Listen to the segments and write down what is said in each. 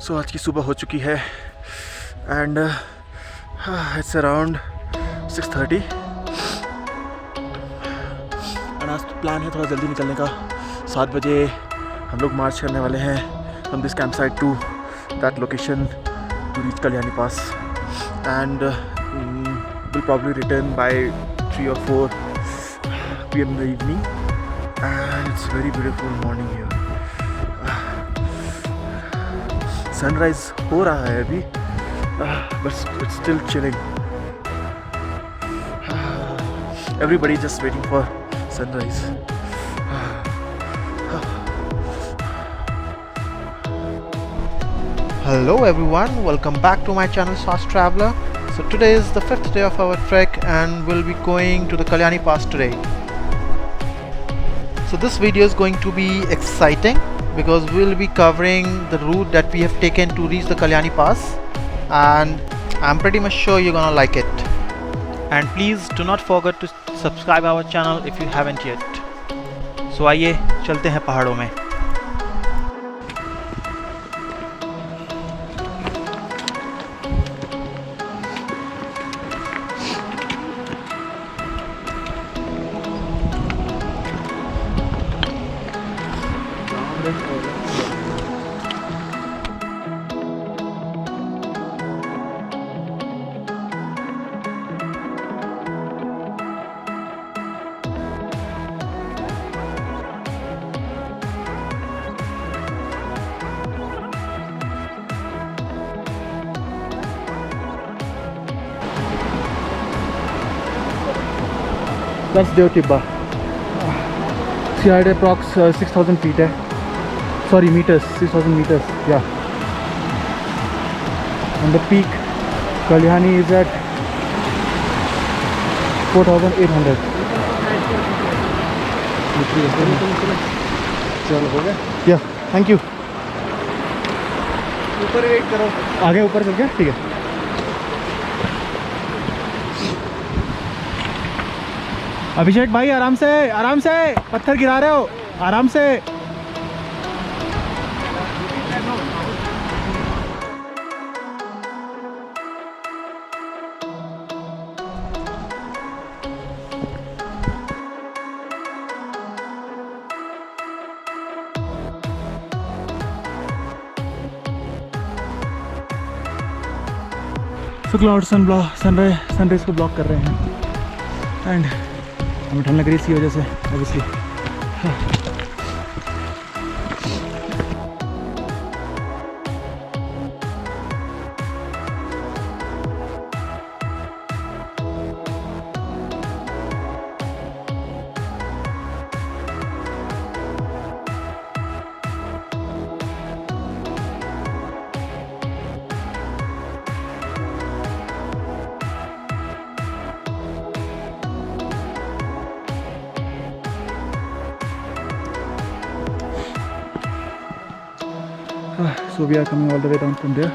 सो आज की सुबह हो चुकी है एंड इट्स अराउंड 6:30 एंड आज प्लान है थोड़ा जल्दी निकलने का। 7 बजे हम लोग मार्च करने वाले हैं from this camp site to that location to reach Kalyani pass and will probably return by 3 or 4 PM in the evening and it's very beautiful morning here. Sunrise हो रहा है अभी but it's still chilling. Everybody just waiting for sunrise. Hello everyone, welcome back to my channel Fast Traveler. So today is the 5th day of our trek and we'll be going to the Kalyani Pass today. So this video is going to be exciting because we'll be covering the route that we have taken to reach the Kalyani Pass and I'm pretty much sure you're gonna like it. And please do not forget to subscribe our channel if you haven't yet. So आइए चलते हैं पहाड़ों में. That's Dev Tibba. Sea height approx 6,000 feet है. Sorry, meters. 6,000 meters. Yeah. And the peak, Kalyani is at 4,800. चलो हो गया. Yeah. Thank you. ऊपर वेट करो. आगे ऊपर चल गया. ठीक है. अभिषेक भाई आराम से पत्थर गिरा रहे हो. आराम से. तो क्लाउड सनराइज को ब्लॉक कर रहे हैं एंड हमें ठंड लग रही है इसकी वजह से obviously. So we are coming all the way down from there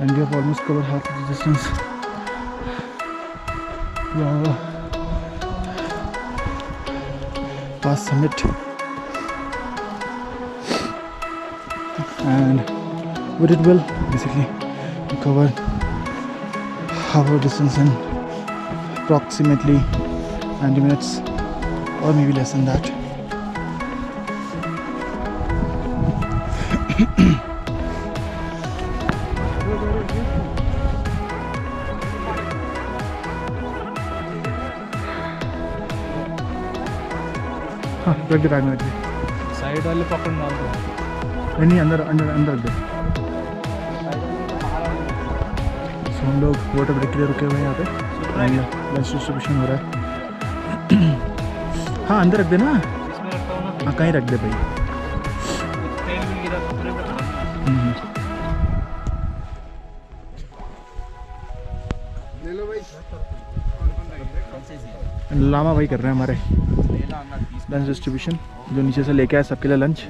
and we have almost covered half of the distance to our pass summit, and with it will basically cover our distance in approximately 90 minutes or maybe less than that. हाँ रख दे bag में. रख दे. Side वाले पकड़ डाल दो. नहीं अंदर रख दे. सो हम लोग वाटर ब्रेक के लिए रुके हुए हैं यहाँ पे. लंच डिस्ट्रीब्यूशन हो रहा है. हाँ अंदर रख दे ना. हाँ कहीं रख दे भाई. लामा भाई कर रहे हैं हमारे लंच डिस्ट्रीब्यूशन. जो नीचे से लेके आए सबके लिए लंच.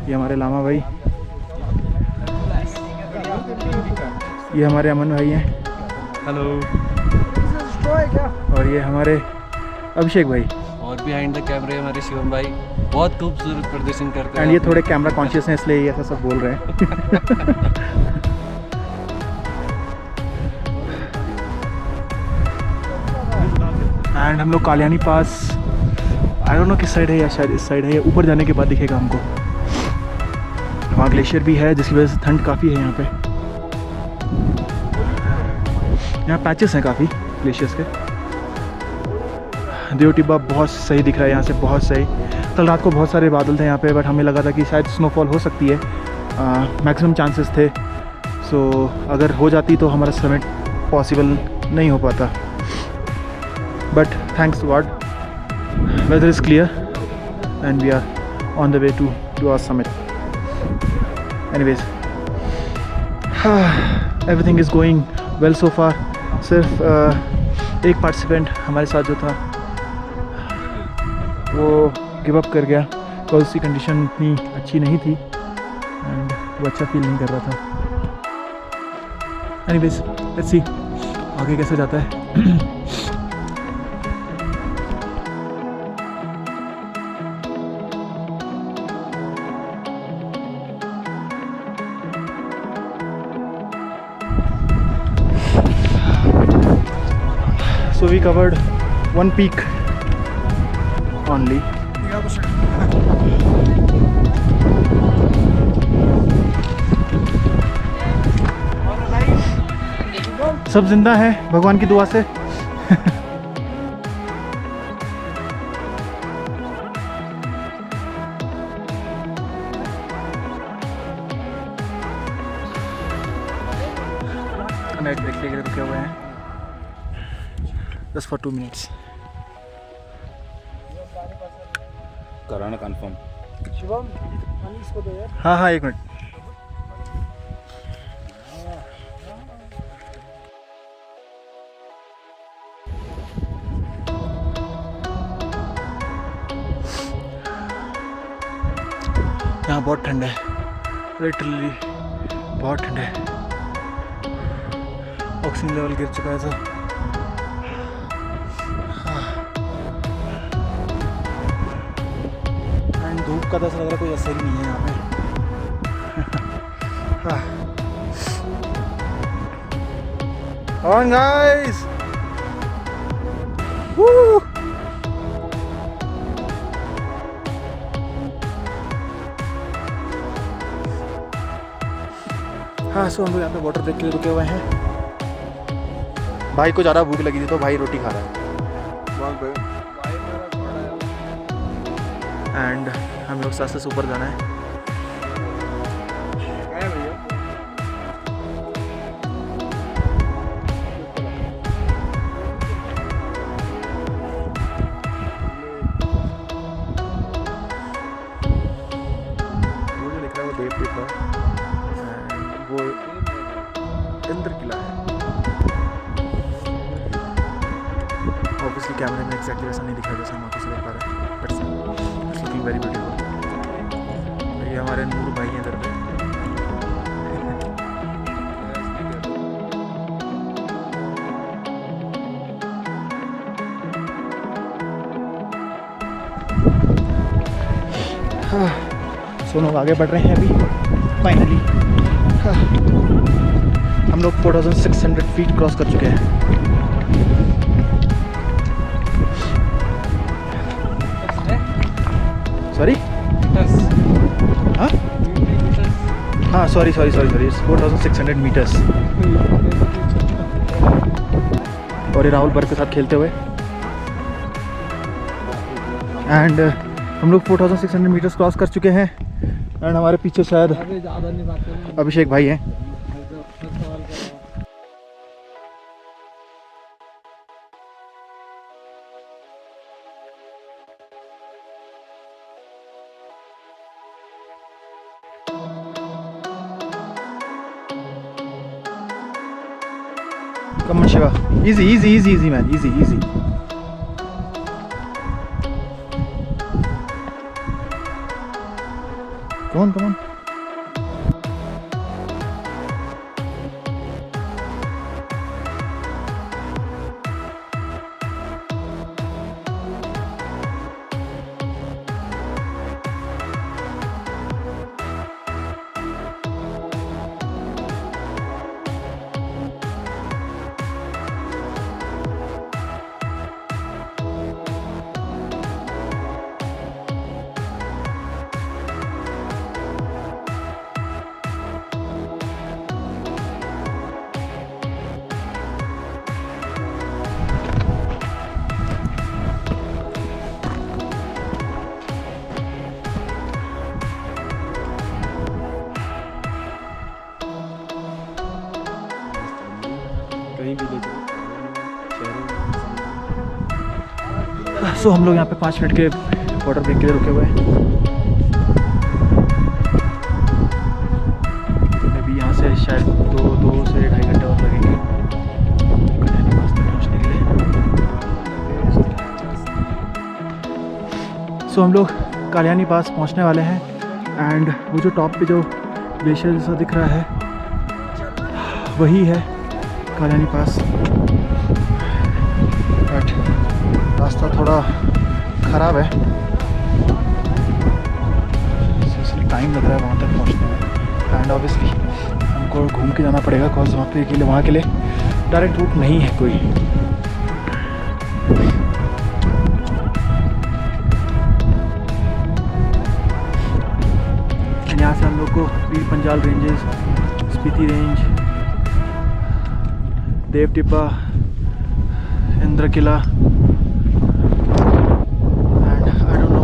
ये हमारे लामा भाई. ये हमारे अमन भाई हैं. हेलो. और ये हमारे अभिषेक भाई. और बिहाइंड द कैमरे हमारे शिवम भाई. बहुत खूबसूरत प्रदर्शन करते एंड ये थोड़े कैमरा कॉन्शियस हैं इसलिए ये ऐसा सब बोल रहे हैं. एंड हम लोग कालियानी पास, आई डोंट नो किस साइड है, या शायद इस साइड है, या ऊपर जाने के बाद दिखेगा हमको. वहाँ ग्लेशियर भी है जिसकी वजह से ठंड काफ़ी है यहाँ पे. यहाँ पैचेस हैं काफ़ी ग्लेशियर्स के. देव टिब्बा बहुत सही दिख रहा है यहाँ से, बहुत सही. कल रात को बहुत सारे बादल थे यहाँ पे, बट हमें लगा था कि शायद स्नोफॉल हो सकती है, मैक्सिमम चांसेस थे. सो अगर हो जाती तो हमारा समिट पॉसिबल नहीं हो पाता. But thanks to God weather is clear and we are on the way to our summit. Anyways, everything is going well so far. सिर्फ एक पार्टिसिपेंट हमारे साथ जो था वो गिव अप कर गया बिकॉज उसकी कंडीशन इतनी अच्छी नहीं थी एंड वो अच्छा फील नहीं कर रहा था. एनीवेज लेट्स सी आगे कैसे जाता है. So we covered one peak only. सब जिंदा है भगवान की दुआ से. नेट ब्रेक के लिए रुके हुए हैं just for 2 minutes. कराना कंफर्म. शिवम मनीष को दो यार. हाँ हाँ 1 मिनट. यहाँ बहुत ठंड है, लिटरली बहुत ठंड है. ऑक्सीजन लेवल गिर चुका है तो धूप का तो ऐसा लग रहा है कोई असर ही नहीं है यहाँ पे. Come on guys! Woo! हाँ सो हम लोग यहाँ पे वाटर ब्रेक के लिए रुके हुए हैं. भाई को ज़्यादा भूख लगी थी तो भाई रोटी खा रहा है. एंड हम लोग साथ से ऊपर जाना है. वो जो लिख रहा है वो देव टिब्बा एंड वो इंद्र किला है. ऑब्वियसली कैमरे में एग्जैक्टली वैसा नहीं दिखा जैसा हम आपको देख पा रहे हैं, but it's looking very beautiful. ये हमारे नूर भाई हैं इधर पे. सो लोग आगे बढ़ रहे हैं अभी फाइनली. हम लोग 4600 फीट क्रॉस कर चुके हैं. सॉरी हाँ सॉरी 4600 मीटर्स. और ये राहुल बर्फ के साथ खेलते हुए. एंड हम लोग 4600 मीटर्स क्रॉस कर चुके हैं. एंड हमारे पीछे शायद अभिषेक भाई हैं. Come on Shiva, easy man, easy. Come on. कहीं भी ले जाओ शहरों में। सो हम लोग यहाँ पे 5 मिनट के वाटर ब्रेक के लिए रुके हुए हैं। अभी यहाँ से शायद 2 से 2.5 घंटे और लगेंगे कल्याणी पास तक पहुँचने के लिए। सो हम लोग कल्याणी पास पहुँचने वाले हैं एंड वो जो टॉप पे जो ग्लेशियर जैसा दिख रहा है वही है कल्याणी पास। बट रास्ता थोड़ा ख़राब है, इसलिए टाइम लग रहा है वहाँ तक पहुँचने में। एंड ऑब्वियसली हमको घूम के जाना पड़ेगा बिकॉज वहाँ के लिए डायरेक्ट रूट नहीं है कोई। यहाँ से हम लोग को Pir Panjal ranges, Spiti range, Deo Tibba, Indra Kila and I don't know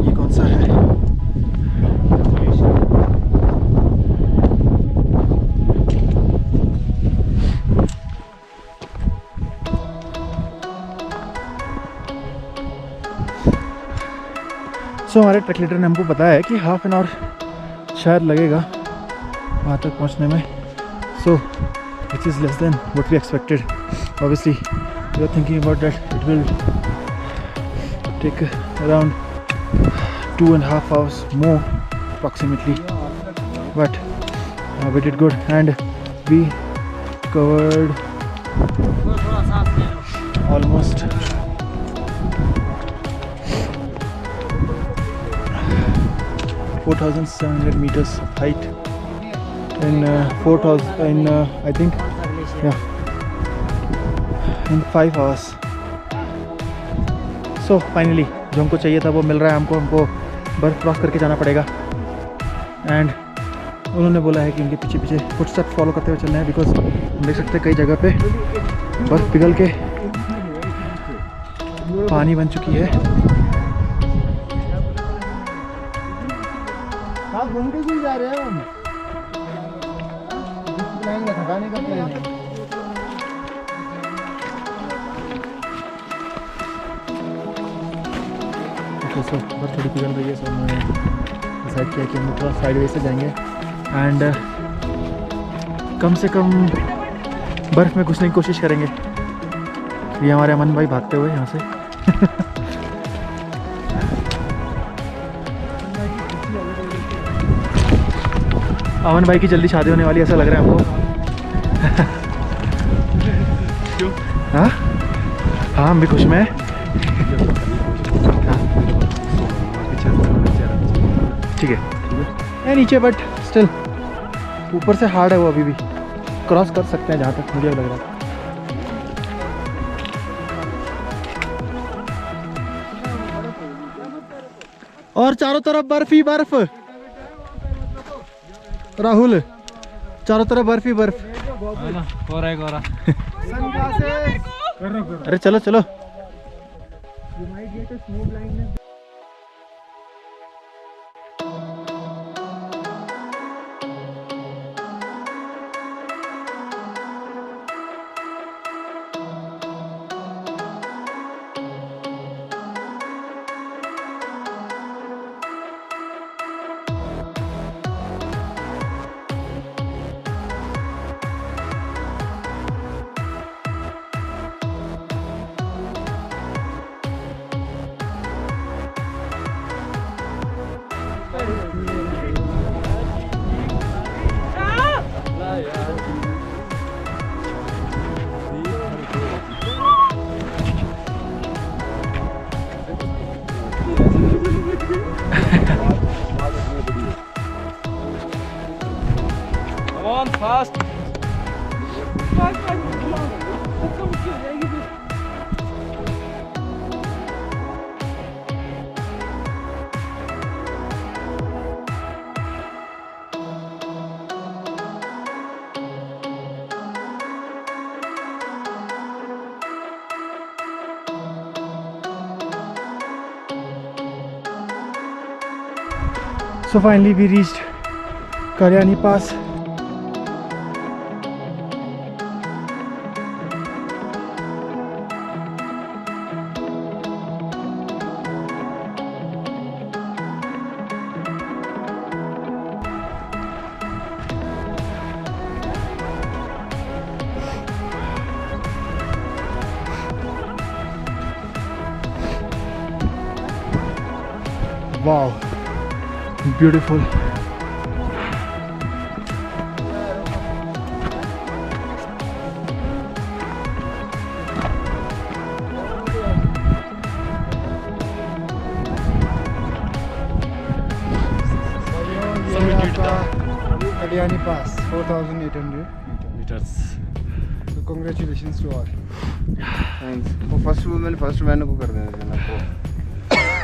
ये कौन सा है। सो हमारे ट्रैक लीडर ने हमको बताया कि हाफ एन आवर शायद लगेगा वहाँ तक पहुँचने में। So which is less than what we expected. Obviously we are thinking about that it will take around 2.5 hours more approximately, but we did good and we covered almost 4,700 meters height in 4,000 in I think in 5 hours. So finally जो हमको चाहिए था वो मिल रहा है हमको बर्फ़ cross करके जाना पड़ेगा। एंड उन्होंने बोला है कि उनके पीछे पीछे फुटस्टेप फॉलो करते हुए चलना है बिकॉज हम देख सकते हैं कई जगह पे बर्फ़ पिघल के पानी बन चुकी है। घूम के भी जा रहे हैं हम, प्लान है थकाने का प्लान है। ओके सो बस थोड़ी पिघल रही है, सो हमने डिसाइड किया कि हम थोड़ा साइड वे से जाएंगे एंड कम से कम बर्फ़ में घुसने की कोशिश करेंगे। ये हमारे अमन भाई भागते हुए यहाँ से अमन भाई की जल्दी शादी होने वाली ऐसा लग रहा है हमको। हाँ हाँ हम भी खुश में हैं। ठीक है नीचे बट स्टिल ऊपर से हार्ड है वो, अभी भी क्रॉस कर सकते हैं जहाँ तक मुझे लग रहा है। और चारों तरफ बर्फ ही बर्फ। राहुल चारों तरफ बर्फ ही बर्फ। अरे चलो चलो। Fast So finally we reached Kalyani Pass. Wow beautiful. Kalyani Pass, 4,800 meters. So congratulations to all. Thanks. वो फर्स्ट मैंने को कर देना चाहिए आपको।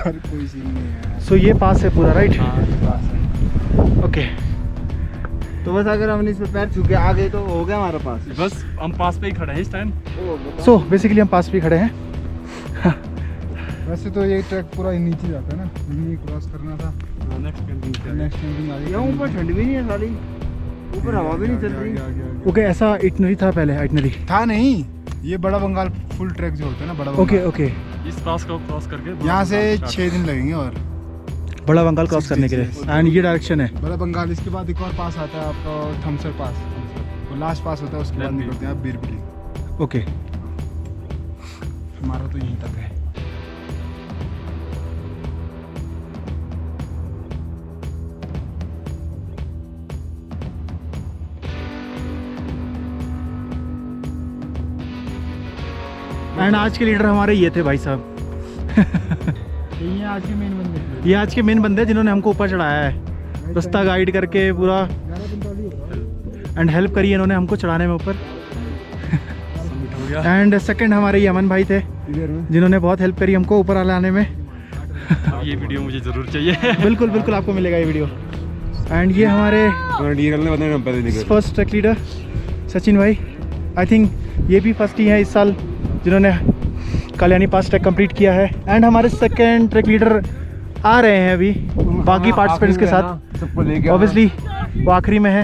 अरे कोई सीन नहीं है। सो ये पास है पूरा राइट? हाँ, ओके। तो बस अगर हमने इस पे पैर छू के आ गए तो हो गया हमारा पास। बस हम पास पे ही खड़े हैं इस टाइम। सो बेसिकली हम पास भी खड़े हैं। वैसे तो ये ट्रैक पूरा नीचे जाता है ना, नहीं क्रॉस करना था। नेक्स्ट कैंपिंग नेक्स्ट कैंपिंग आ यहाँ ऊपर ठंड भी नहीं है साली, ऊपर हवा भी नहीं चल रही। ओके ऐसा इटनरी था पहले? इटनरी था नहीं, ये बड़ा बंगाल फुल ट्रैक जो होता है ना, बड़ा ओके बंगाल। ओके। इस पास को क्रॉस करके यहाँ से 6 दिन लगेंगे और बड़ा बंगाल क्रॉस करने के लिए एंड ये डायरेक्शन है। बड़ा बंगाल, इसके बाद एक और पास आता है आपका थमसर पास, तो लास्ट पास होता है, उसके बाद Then निकलते हैं आप बीरबिली। ओके हमारा तो यहीं तक है। एंड आज के लीडर हमारे ये थे भाई साहब। यही है आज के मेन बंदे। ये आज के मेन बंदे जिन्होंने हमको ऊपर चढ़ाया है, रास्ता गाइड करके पूरा 11:45 होगा। एंड हेल्प करी इन्होंने हमको चढ़ाने में ऊपर। हो गया। एंड सेकंड हमारे यमन भाई थे इधर में जिन्होंने बहुत हेल्प करी हमको ऊपर लाने में। अब ये वीडियो मुझे जरूर चाहिए। बिल्कुल बिल्कुल आपको मिलेगा ये वीडियो। एंड ये हमारे फर्स्ट ट्रैक लीडर सचिन भाई, आई थिंक ये भी फर्स्ट ही है इस साल जिन्होंने कल्याणी पास ट्रैक कंप्लीट किया है। एंड हमारे सेकंड ट्रैक लीडर आ रहे हैं अभी बाकी पार्टिसिपेंट्स के साथ, ऑब्वियसली वो आखिरी में है।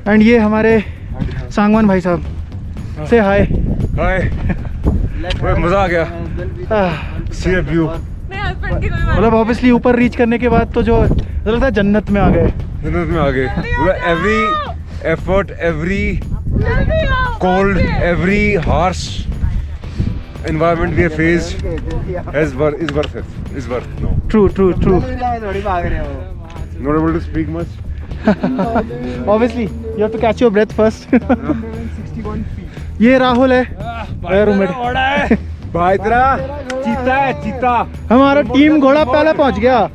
एंड ये हमारे सांगवान भाई साहब से हाय। मजा आ गया। सी व्यू मतलब ऑब्वियसली ऊपर रीच करने के बाद तो जो लगता है जन्नत में आ गए। जन्नत में आ गए। Every effort, every cold, every harsh environment we have faced is worth it. Is worth no. True true true. Not able to speak much. Obviously you have to catch your breath first. 61 feet। ये राहुल है roommate. भाई तेरा चीता है, चीता। हमारा team घोड़ा पहले पहुंच गया।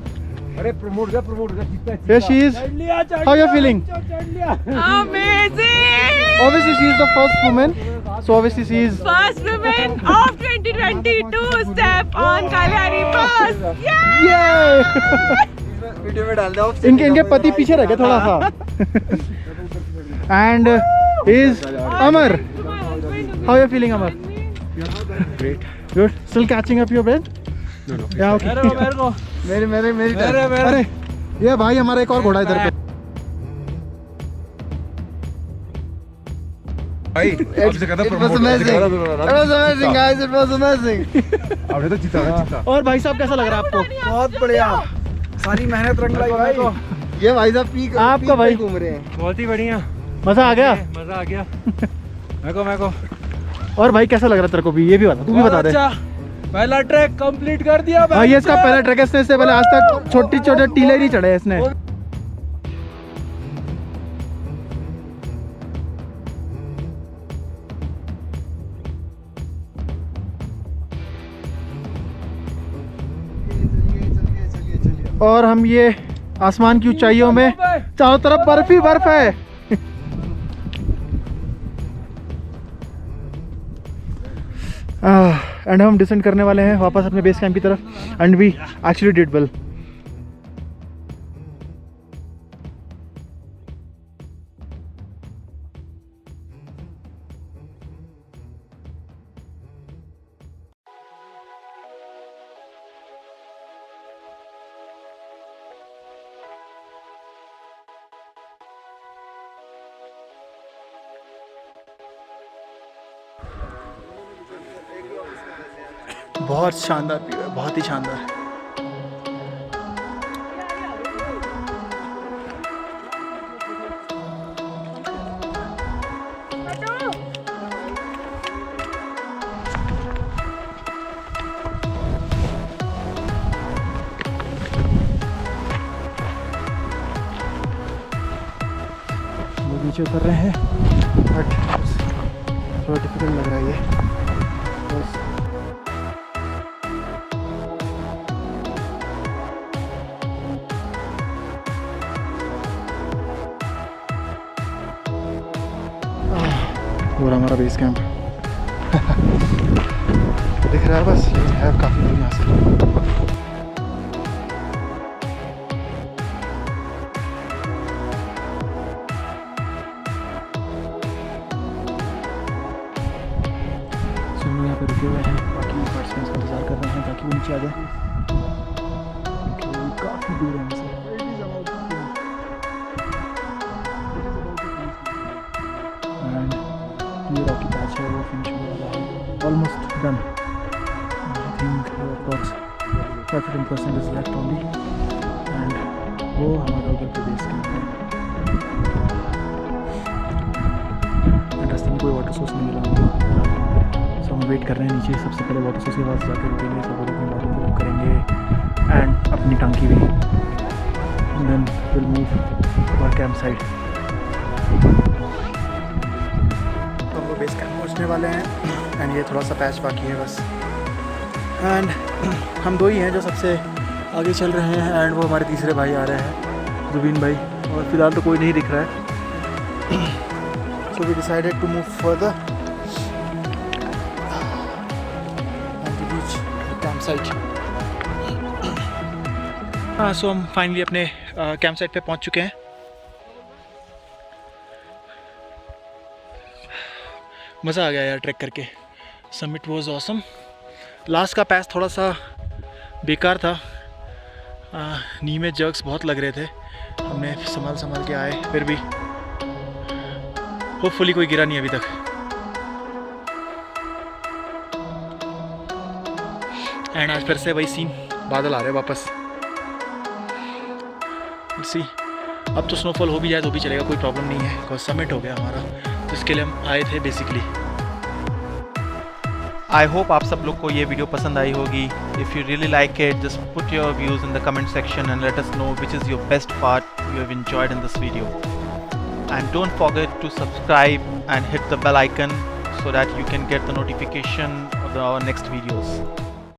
अरे प्रमोट कर चीता है। Here she is. How you feeling? Amazing! Obviously she is the first woman, so obviously she is. First woman of 2022 step on Kalyani Pass. Yay! Video में डाल दो। इनके पति पीछे रह गए थोड़ा सा। And is Amar. How you feeling, Amar? Great. Good. Still catching up your breath? No. Yeah, okay. मेरे अरे ये भाई हमारा एक और घोड़ा इधर पे। भाई आपसे कहता promote. guys, it was amazing. आपने तो चीता। और भाई साहब कैसा लग रहा है आपको? बहुत बढ़िया, सारी मेहनत रंग लाई भाई। ये भाई साहब पीक आपका भाई घूम रहे हैं। बहुत ही बढ़िया, मजा आ गया। मजा आ गया। मैं को और भाई कैसा लग रहा है तेरे को भी? ये भी बता, तू भी बता दे। पहला ट्रैक कंप्लीट कर दिया भाई ये इसका पहला ट्रैक है, इससे पहले आज तक छोटी छोटे टीले नहीं चढ़े इसने। और हम ये आसमान की ऊंचाइयों में चारों तरफ बर्फ ही बर्फ है। एंड हम डिसेंड करने वाले हैं वापस अपने बेस कैंप की तरफ। And we actually did well. बहुत शानदार व्यू है, बहुत ही शानदार। लोग नीचे उतर रहे हैं, बट थोड़ा डिफिकल्ट लग रहा है ये। बस पूरा हमारा बेस कैंप दिख रहा है, बस ये है काफ़ी दूर यहाँ से। यहाँ पे रुके हुए हैं, बाकी पार्टिसिपेंट्स का इंतजार कर रहे हैं ताकि वो नीचे आ जाए, क्योंकि काफ़ी दूर है हमसे। एंड ये रॉकी पैच है वो फिनिश होने वाला है, almost done. I think approx 15% is left only, and वो हमारा उधर पे बेस कैंप है। रास्ते में कोई वाटर सोर्स नहीं मिला, सो हम वेट कर रहे हैं नीचे। सबसे पहले वाटर सोर्स के पास जाकर रुकेंगे, सब लोग अपनी वाटर फिल करेंगे एंड अपनी टंकी भी, then will move our camp site. तो हम लोग बेस कैंप पहुँचने वाले हैं एंड ये थोड़ा सा पैच बाकी है बस। एंड हम दो ही हैं जो सबसे आगे चल रहे हैं, एंड वो हमारे तीसरे भाई आ रहे हैं, जुबीन भाई, और फिलहाल तो कोई नहीं दिख रहा है। So we decided to move further and to reach the camp site. हाँ, सो हम फाइनली अपने कैंप साइट पे पहुंच चुके हैं। मज़ा आ गया यार ट्रैक करके, समिट वाज ऑसम। लास्ट का पैच थोड़ा सा बेकार था, नी में जर्क्स बहुत लग रहे थे, हमने संभाल के आए, फिर भी होपफुली कोई गिरा नहीं अभी तक। एंड आज फिर से वही सीन, बादल आ रहे वापस। सी अब तो स्नोफॉल हो भी जाए तो भी चलेगा, कोई प्रॉब्लम नहीं है, बिकॉज समिट हो गया हमारा, जिसके लिए हम आए थे बेसिकली। आई होप आप सब लोग को ये वीडियो पसंद आई होगी। If you really like it, just put your views in the comment section and let us know which is your best part you have enjoyed in this video. And don't forget to subscribe and hit the bell icon so that you can get the notification of our next videos.